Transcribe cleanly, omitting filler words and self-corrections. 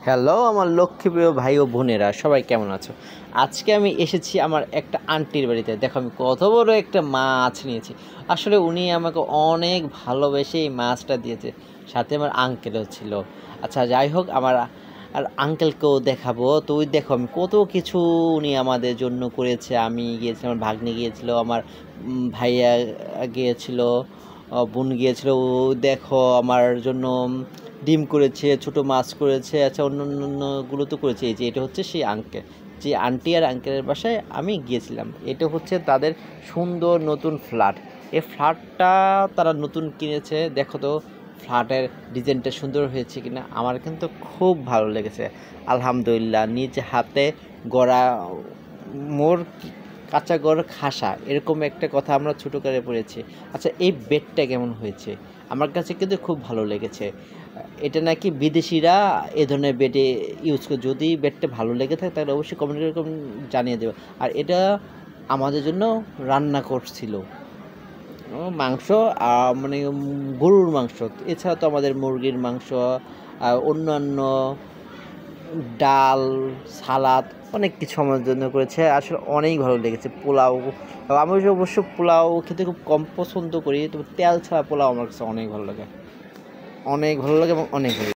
Hello আমার লক্ষ্মীপ্রিয় ভাই ও বোনেরা, সবাই কেমন আছো? আজকে আমি এসেছি আমার একটা আন্টির বাড়িতে। দেখো আমি কত বড় একটা মাছ নিয়েছি। আসলে উনি আমাকে অনেক ভালোবেসে এই মাছটা দিয়েছে, সাথে আমার আঙ্কেলও ছিল। আচ্ছা যাই হোক, আমার আর আঙ্কেলকেও দেখাবো। তো ওই দেখো আমি কত কিছু উনি আমাদের জন্য করেছে। আমি গিয়েছিলাম, আমার ভাগ্নে গিয়েছিল, আমার ভাইয়া গিয়েছিল, বোন গিয়েছিল। ও দেখো আমার জন্য ডিম করেছে, ছোটো মাছ করেছে, আচ্ছা অন্যান্যগুলো তো করেছে। এই যে এটা হচ্ছে সেই আঙ্কেল, যে আন্টি আর আঙ্কেলের বাসায় আমি গিয়েছিলাম। এটা হচ্ছে তাদের সুন্দর নতুন ফ্ল্যাট। এই ফ্ল্যাটটা তারা নতুন কিনেছে। দেখো তো ফ্ল্যাটের ডিজাইনটা সুন্দর হয়েছে কিনা, আমার কিন্তু খুব ভালো লেগেছে। আলহামদুলিল্লাহ, নিজ হাতে গড়া মোর কাঁচা গড় খাসা, এরকম একটা কথা আমরা ছোটোকালে পড়েছি। আচ্ছা এই বেডটা কেমন হয়েছে? আমার কাছে কিন্তু খুব ভালো লেগেছে। এটা নাকি বিদেশিরা এ ধরনের বেডে ইউজ করে। যদি বেডটা ভালো লেগে থাকে তাহলে অবশ্যই কমেন্ট করে জানিয়ে দেবে। আর এটা আমাদের জন্য রান্না করছিল মাংস, মানে গরুর মাংস। এছাড়া তো আমাদের মুরগির মাংস, অন্যান্য ডাল, সালাদ, অনেক কিছু আমার জন্য করেছে। আসলে অনেক ভালো লেগেছে। পোলাও, আমি অবশ্য পোলাও খেতে খুব কম পছন্দ করি, তবে তেল ছাড়া পোলাও আমার কাছে অনেক ভালো লাগে, অনেক ভালো লাগে এবং অনেক ভালো লাগে।